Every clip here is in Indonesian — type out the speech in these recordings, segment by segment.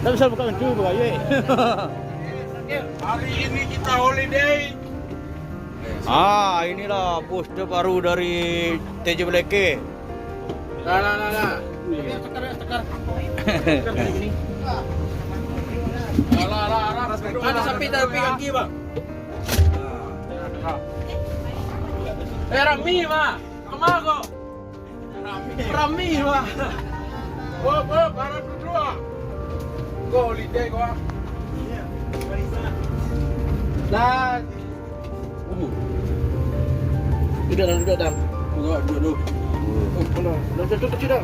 Tak bisa buka pintu buka ye. Hari ini kita holiday. Inilah poster baru dari TJ Bleke. Nah. Ini tekar. Tekar kayak gini. Alah. Ada sapi kaki, Bang. Rami, Ma. Amago. Rami, Ma. Oh, para berdua. Go holiday gua. Lah. Duduk dah. Duduk. Tutup sudah.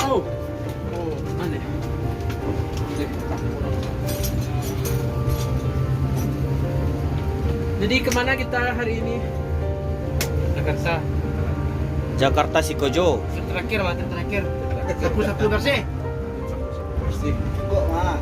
Oh. Mana? Jadi kemana kita hari ini? Jakarta. Jakarta Sikojo. Terakhir. 31 bersih. Kok mah?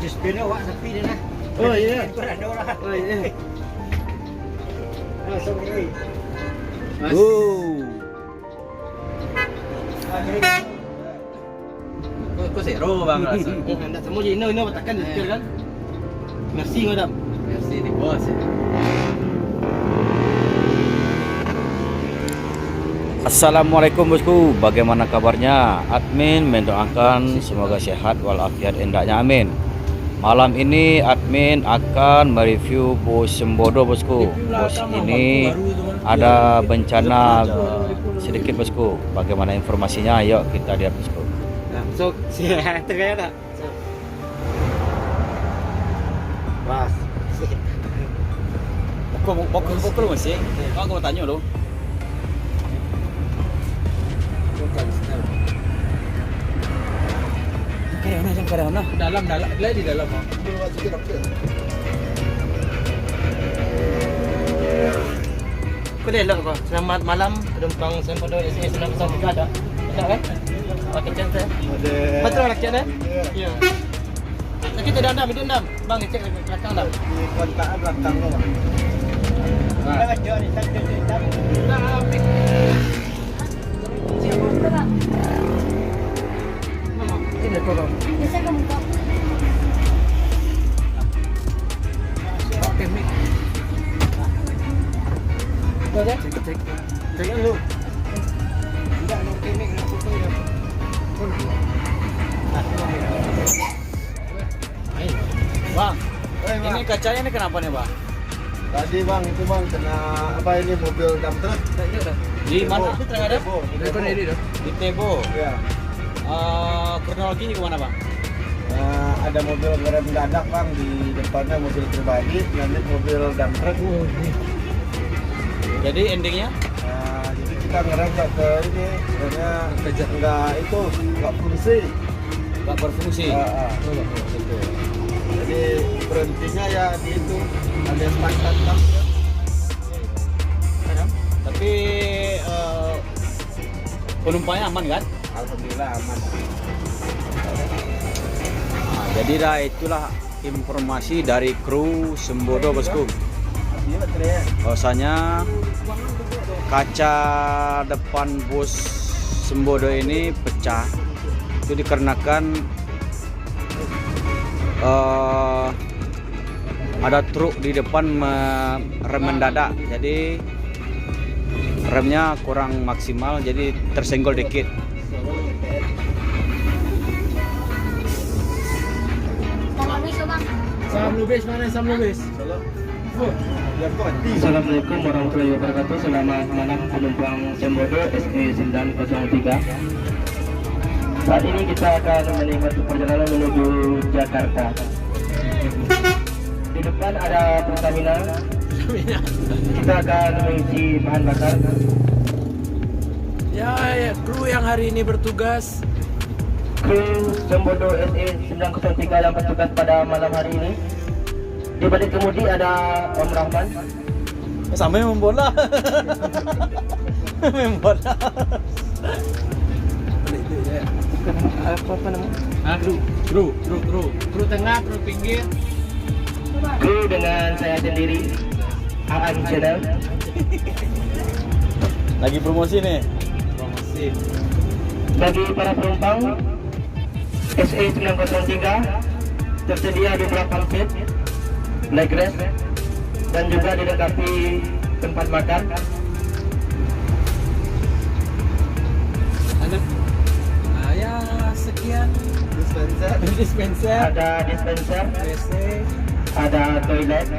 Sepeda awak sepi dia lah. Oh iya. Ada orang. Oh iya. Sorry. Kok zero bang rasa? Anda semua je ino takkan setir kan? Merci madam. Merci nih bos. Assalamualaikum bosku, bagaimana kabarnya? Admin mendoakan semoga sehat walafiat endaknya, amin. Malam ini admin akan mereview bos Sembodo bosku. Bos ini ada bencana sedikit bosku. Bagaimana informasinya? Yuk kita lihat bosku. So, sihat terkaya tak? Pas. Pukul masih? Aku mau tanya lo. Karena Dalam, di dalam. Kau dah elok kau. Selamat malam penumpang Sembodo SAS 903 ada. Ada kan? Okey, cantik. Ada. Betul nak cek dah? Ya. Lagi tu dah hidup dah. Bang cek belakang dah. Di kontak belakang tu. Dah baca ni satu dah. Dah ambil. Ini kau. Bisa kamu kok. Okey, mik. Kau dah? Cek. Cek dulu. Tidak nak kemik nak foto ya. Bang, ini kacanya ini kenapa nih bang? Tadi bang, itu bang kena apa ini mobil dump truck. Di mana? Di Tebo. Di Tebo. Ya. Kronologinya gimana bang? Ada mobil ngerem mendadak bang, di depannya mobil pribadi, lanjut mobil dump truck. Jadi endingnya? Jadi kita ngerem ke ini, sebenarnya nggak fungsi. Nggak berfungsi. Gitu. Jadi berhentinya ya di itu ada standar. Tapi penumpangnya aman kan? Alhamdulillah aman. Jadi itulah informasi dari kru Sembodo bosku. Bahwasanya kaca depan bus Sembodo ini pecah. Itu dikarenakan ada truk di depan rem mendadak. Jadi remnya kurang maksimal, jadi tersenggol dikit. Salam lubis bang. Salam lubis. Assalamualaikum warahmatullahi wabarakatuh. Selamat malam penumpang Sembodo SE 903. Saat ini kita akan menikmati perjalanan menuju Jakarta. Di depan ada Pertamina. Kita akan mengisi bahan bakar. Ya, kru yang hari ini bertugas. Kru Sembodo SE 903 yang bertugas pada malam hari ini. Di balik kemudi ada Om Rahman. Sampai main bola. Main bola. apa namanya? Kru tengah, kru pinggir. Kru dengan saya sendiri, Aan Channel. Lagi promosi nih. Promosi. Bagi para penumpang SE 903 tersedia beberapa seat, leg rest, dan juga dilengkapi tempat makan. Ya sekian dispenser, Ada dispenser, WC, ada toilet,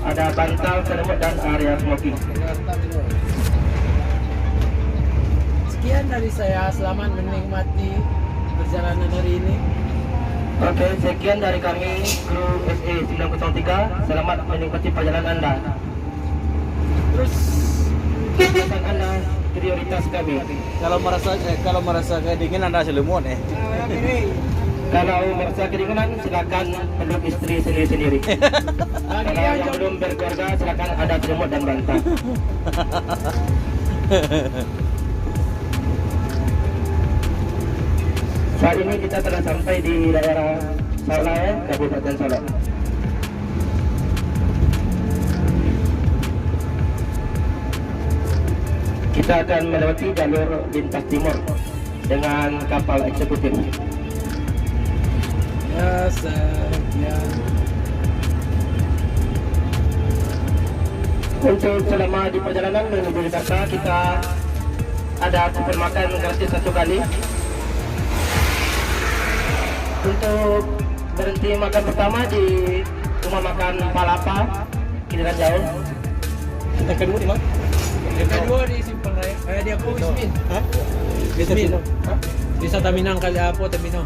ada bantal selimut dan area smoking. Sekian dari saya, selamat menikmati perjalanan hari ini. Oke, sekian dari kami kru SE 903. Selamat menikmati perjalanan Anda. Terus Kesehatan Anda prioritas kami. Kalau merasa kedinginan Anda selimut Kalau merasa kedinginan, silakan peluk istri sendiri-sendiri. Kalau yang belum berkeluarga, silakan ada selimut dan bantal. Saat ini kita telah sampai di daerah Salai, Kabupaten Solo. Kita akan melewati jalur lintas timur dengan kapal eksekutif. ya sekian. Untuk selama di perjalanan menuju Jakarta, kita ada kupon makan gratis 1 kali. Untuk berhenti makan pertama di rumah makan Palapa, Kiliran Jauh. Yang kedua di mana? Yang kedua di Simpang Raya, di apa Wismin? Hah? Wismin. Di Sataminang kali apa Tamino?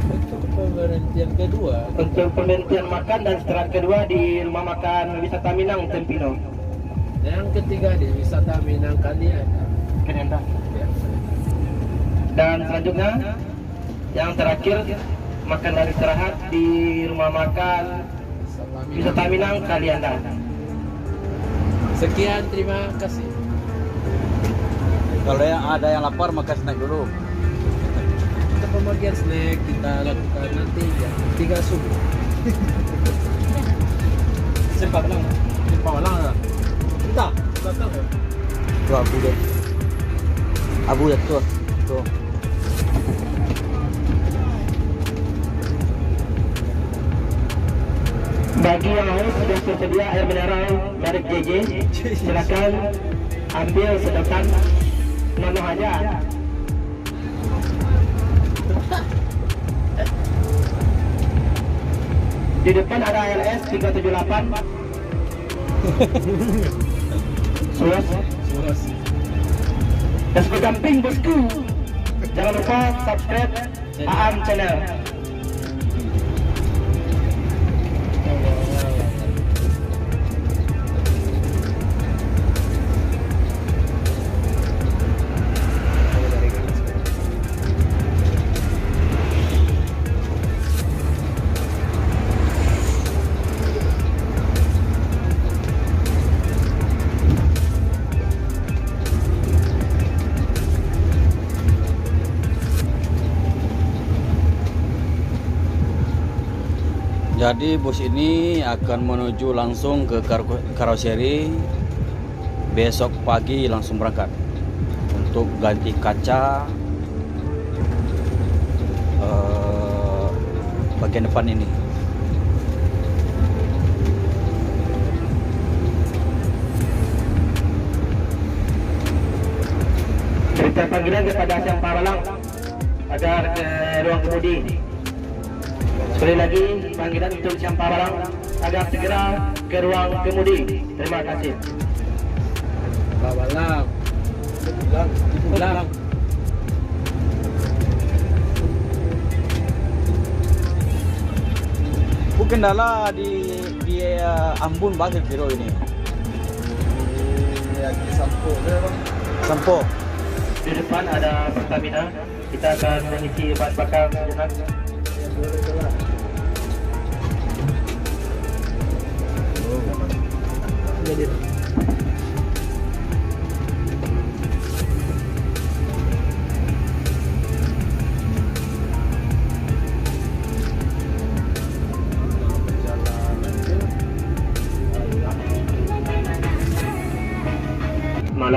Untuk pemberhentian kedua. Untuk pemberhentian makan dan istirahat kedua di rumah makan Wisata Minang Tempino. Yang ketiga di Wisata Minang Kalianda. Kenenda. Dan selanjutnya yang terakhir makan dan istirahat di rumah makan Wisata Minang Kalianda. Sekian, terima kasih. Kalau yang ada yang lapar maka snack dulu. Untuk pembagian snack kita lakukan nanti jam 3 subuh. Sempat lang. lah. Kita, belakang ya. Tuh abu deh. Abu ya tuh. Tuh. Bagi yang haus sudah tersedia air mineral merek JJ. Silakan ambil sedotan nano aja. Di depan ada LS 378. Suas. Dan berdamping bosku. Jangan lupa subscribe Aan Channel. Jadi bus ini akan menuju langsung ke karoseri. Besok pagi langsung berangkat untuk ganti kaca bagian depan ini. Cerita panggilan kepada Siang Paralang agar ke ruang kemudi. Sekali lagi panggilan untuk Siang Paralang agar segera ke ruang kemudi. Terima kasih. Bawalang. Pulang. Kendala di Ambon banget kilo ini. Di Sampo. Sampo. Di depan ada Pertamina. Kita akan mengisi bahan bakar sejenak.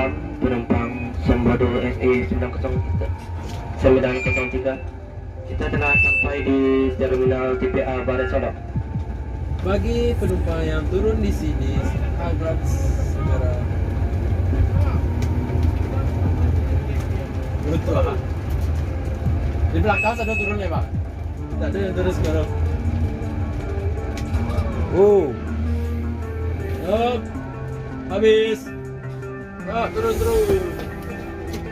malam penumpang Sembodo SE 903. Kita telah sampai di Terminal TPA Barat Solok. Bagi penumpang yang turun di sini, harap segera beruntung. Di belakang ada turun ya, Pak? Tak ada yang turun sekarang. Oh, Up. Habis. Turun.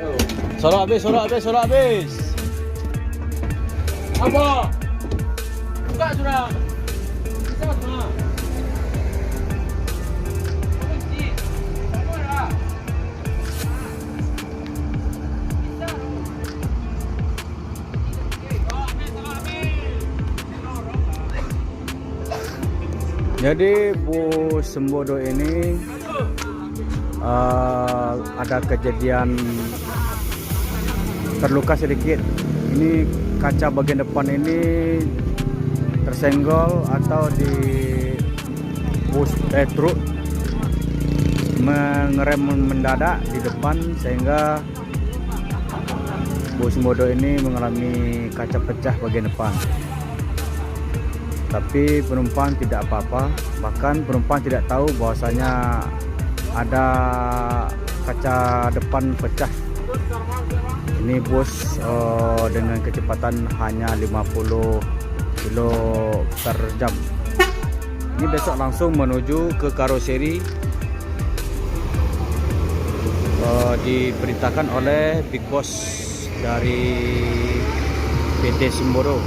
Oh. sorak habis. Apa? Buka sudah. Bisa semua. Kunci. Apa dah? Jadi bus Sembodo ini ada kejadian terluka sedikit. Ini kaca bagian depan ini tersenggol atau di bus truk mengerem mendadak di depan sehingga bus Sembodo ini mengalami kaca pecah bagian depan. Tapi penumpang tidak apa-apa, bahkan penumpang tidak tahu bahwasanya ada kaca depan pecah. Ini bus dengan kecepatan hanya 50 km per jam. Ini besok langsung menuju ke karoseri, diperintahkan oleh Big Boss dari PT Sembodo.